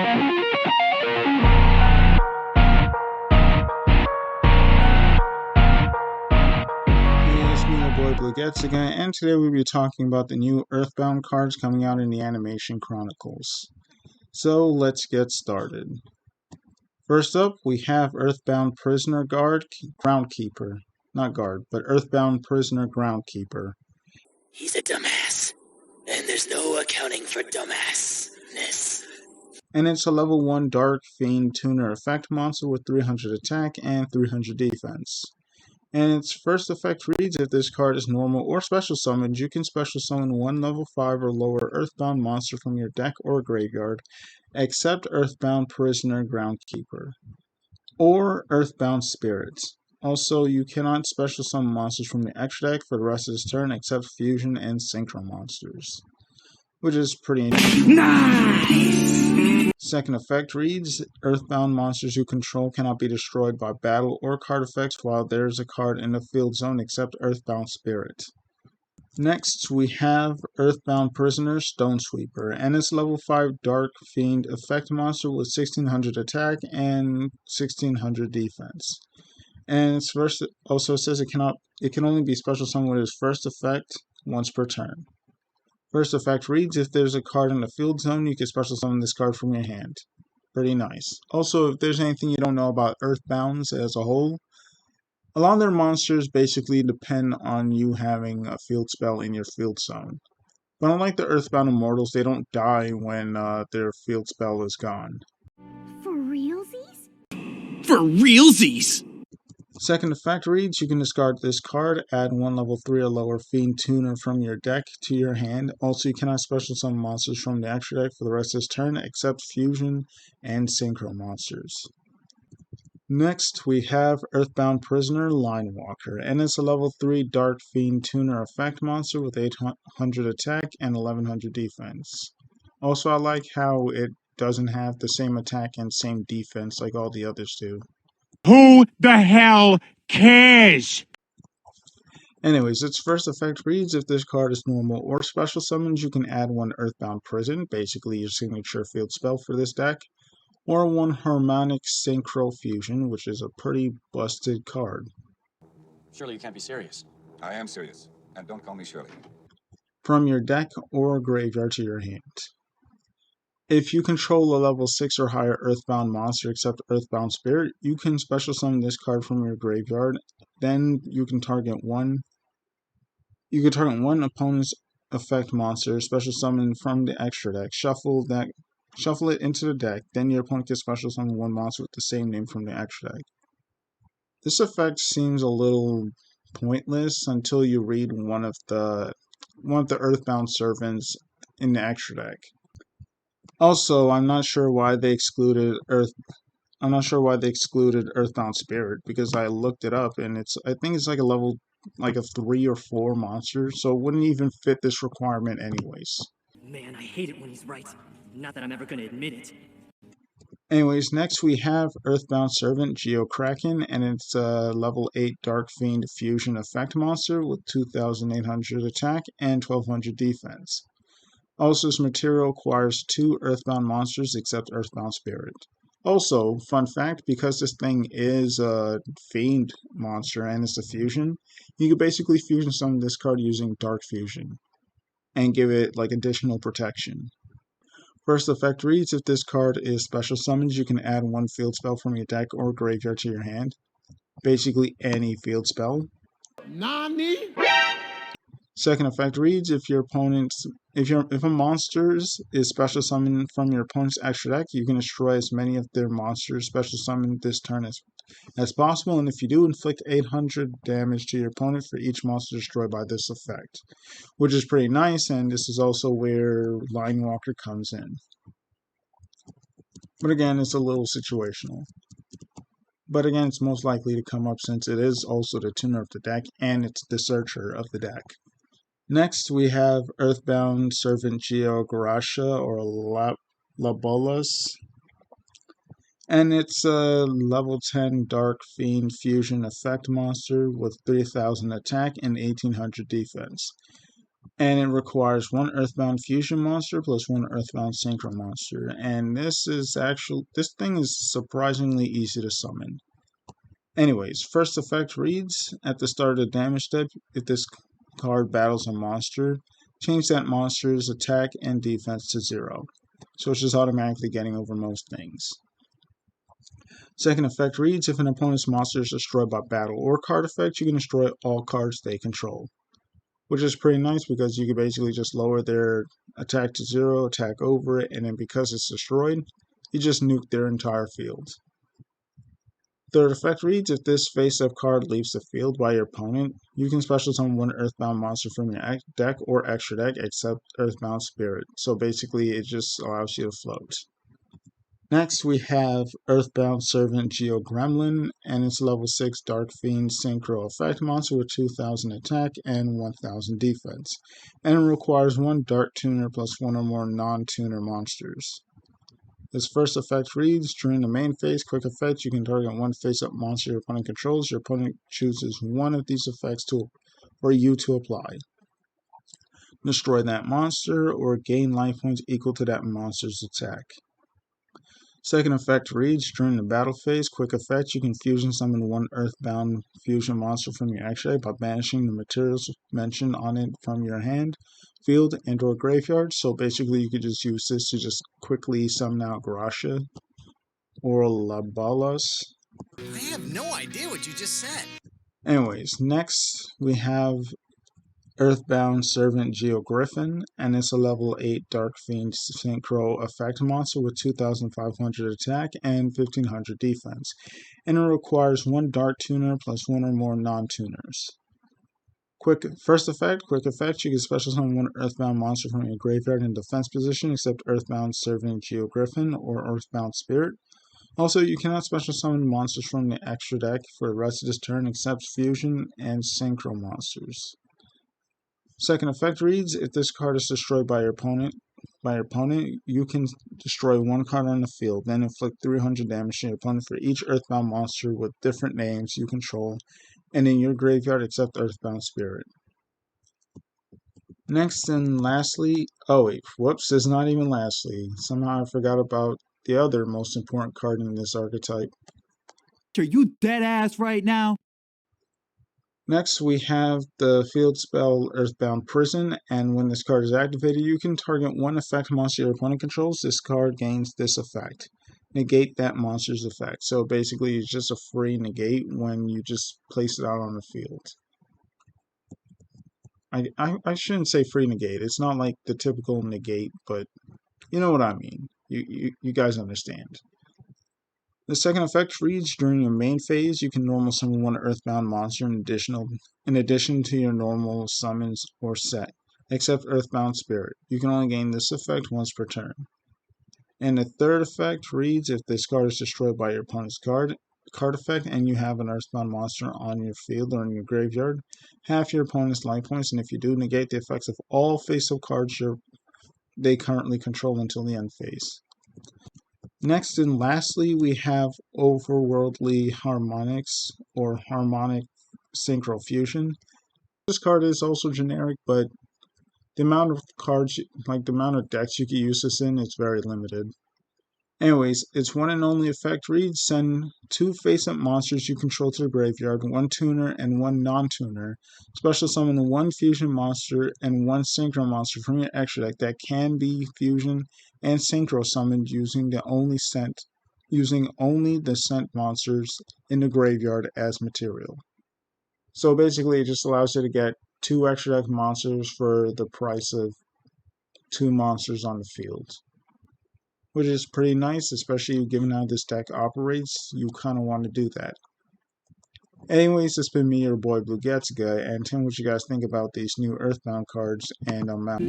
It's me, your boy Blue Getsuga, and today we'll be talking about the new Earthbound cards coming out in the Animation Chronicles. So let's get started. First up, we have Earthbound Prisoner Groundkeeper. Not guard, but Earthbound Prisoner Groundkeeper. He's a dumbass, and there's no accounting for dumbassness. And it's a level 1 Dark Fiend Tuner effect monster with 300 attack and 300 defense. And its first effect reads, if this card is normal or special summoned, you can special summon one level 5 or lower Earthbound monster from your deck or graveyard, except Earthbound Prisoner Groundkeeper, or Earthbound Spirits. Also, you cannot special summon monsters from the extra deck for the rest of this turn except fusion and synchro monsters, which is pretty interesting. Nice! Second effect reads, Earthbound monsters you control cannot be destroyed by battle or card effects while there is a card in the field zone except Earthbound Spirit. Next, we have Earthbound Prisoner Stonesweeper, and it's level 5 Dark Fiend effect monster with 1600 attack and 1600 defense. And its first also says it can only be special summoned with its first effect once per turn. First effect reads, if there's a card in the field zone, you can special summon this card from your hand. Pretty nice. Also, if there's anything you don't know about Earthbounds as a whole, a lot of their monsters basically depend on you having a field spell in your field zone. But unlike the Earthbound Immortals, they don't die when their field spell is gone. For realsies? For realsies! Second effect reads, you can discard this card, add one level 3 or lower Fiend Tuner from your deck to your hand. Also, you cannot special summon monsters from the extra deck for the rest of this turn, except fusion and synchro monsters. Next, we have Earthbound Prisoner Linewalker, and it's a level 3 Dark Fiend Tuner effect monster with 800 attack and 1100 defense. Also, I like how it doesn't have the same attack and same defense like all the others do. Who the hell cares? Anyways, its first effect reads, if this card is normal or special summons, you can add one Earthbound Prison, basically your signature field spell for this deck, or one Harmonic Synchro Fusion, which is a pretty busted card. Surely you can't be serious. I am serious, and don't call me Shirley. From your deck or graveyard to your hand. If you control a level 6 or higher Earthbound monster except Earthbound Spirit, you can special summon this card from your graveyard. Then you can target one opponent's effect monster, special summon from the extra deck. Shuffle it into the deck. Then your opponent can special summon one monster with the same name from the extra deck. This effect seems a little pointless until you read one of the Earthbound servants in the extra deck. Also, I'm not sure why they excluded Earthbound Spirit, because I looked it up and I think it's like a 3 or 4 monster, so it wouldn't even fit this requirement anyways. Man, I hate it when he's right. Not that I'm ever gonna admit it. Anyways, next we have Earthbound Servant Geokraken, and it's a level 8 Dark Fiend Fusion effect monster with 2800 attack and 1200 defense. Also, this material acquires 2 Earthbound monsters except Earthbound Spirit. Also, fun fact, because this thing is a Fiend monster and it's a fusion, you could basically fusion summon this card using Dark Fusion and give it like additional protection. First effect reads, if this card is special summoned, you can add one field spell from your deck or graveyard to your hand. Basically any field spell. Nani? Second effect reads, if a monster is special summoned from your opponent's extra deck, you can destroy as many of their monsters special summoned this turn as possible, and if you do, inflict 800 damage to your opponent for each monster destroyed by this effect, which is pretty nice, and this is also where Linewalker comes in. But again, it's a little situational. But again, it's most likely to come up since it is also the tuner of the deck and it's the searcher of the deck. Next, we have Earthbound Servant Geogarasha, or Labolas. And it's a level 10 Dark Fiend Fusion effect monster with 3000 attack and 1800 defense. And it requires one Earthbound Fusion monster plus one Earthbound Synchro monster. And this thing is surprisingly easy to summon. Anyways, first effect reads, at the start of the damage step, if this card battles a monster, change that monster's attack and defense to 0. So it's just automatically getting over most things. Second effect reads, if an opponent's monster is destroyed by battle or card effect, you can destroy all cards they control. Which is pretty nice because you can basically just lower their attack to 0, attack over it, and then because it's destroyed, you just nuke their entire field. Third effect reads, if this face-up card leaves the field by your opponent, you can special summon one Earthbound monster from your deck or extra deck except Earthbound Spirit. So basically it just allows you to float. Next we have Earthbound Servant Geo Gremlin, and it's level 6 Dark Fiend Synchro effect monster with 2000 attack and 1000 defense. And it requires one Dart Tuner plus one or more non-tuner monsters. This first effect reads, during the main phase, quick effect, you can target one face-up monster your opponent controls. Your opponent chooses one of these effects for you to apply. Destroy that monster or gain life points equal to that monster's attack. Second effect reads, during the battle phase, quick effect, you can fusion summon one Earthbound fusion monster from your extra deck by banishing the materials mentioned on it from your hand, field, and or graveyard. So basically you could just use this to just quickly summon out Gracia or Labalas. I have no idea what you just said. Anyways, next we have Earthbound Servant Geo Griffin, and it's a level 8 Dark Fiend Synchro effect monster with 2500 attack and 1500 defense, and it requires one Dart Tuner plus one or more non-tuners. First effect, quick effect, you can special summon one Earthbound monster from your graveyard in defense position except Earthbound Servant Geo Griffin or Earthbound Spirit. Also, you cannot special summon monsters from the extra deck for the rest of this turn except fusion and synchro monsters. Second effect reads, if this card is destroyed by your opponent, you can destroy one card on the field, then inflict 300 damage to your opponent for each Earthbound monster with different names you control, and in your graveyard except Earthbound Spirit. Next and lastly, there's not even lastly. Somehow I forgot about the other most important card in this archetype. Are you dead ass right now? Next, we have the field spell Earthbound Prison, and when this card is activated, you can target one effect monster your opponent controls. This card gains this effect. Negate that monster's effect. So basically, it's just a free negate when you just place it out on the field. I shouldn't say free negate. It's not like the typical negate, but you know what I mean. You guys understand. The second effect reads, during your main phase, you can normal summon one Earthbound monster in addition to your normal summons or set, except Earthbound Spirit. You can only gain this effect once per turn. And the third effect reads, if this card is destroyed by your opponent's card effect and you have an Earthbound monster on your field or in your graveyard, half your opponent's life points, and if you do, negate the effects of all face-up cards they currently control until the end phase. Next and lastly, we have Overworldly Harmonics or Harmonic Synchro Fusion. This card is also generic, but the amount of cards, the amount of decks you can use this in is very limited. Anyways, its one and only effect reads, send two face-up monsters you control to the graveyard, one tuner and one non-tuner. Special summon one fusion monster and one synchro monster from your extra deck that can be fusion and synchro summoned using only the sent monsters in the graveyard as material. So basically, it just allows you to get two extra deck monsters for the price of two monsters on the field, which is pretty nice, especially given how this deck operates. You kind of want to do that. Anyways, it's been me, your boy Blue Getsuga, and tell me what you guys think about these new Earthbound cards, and I'm out.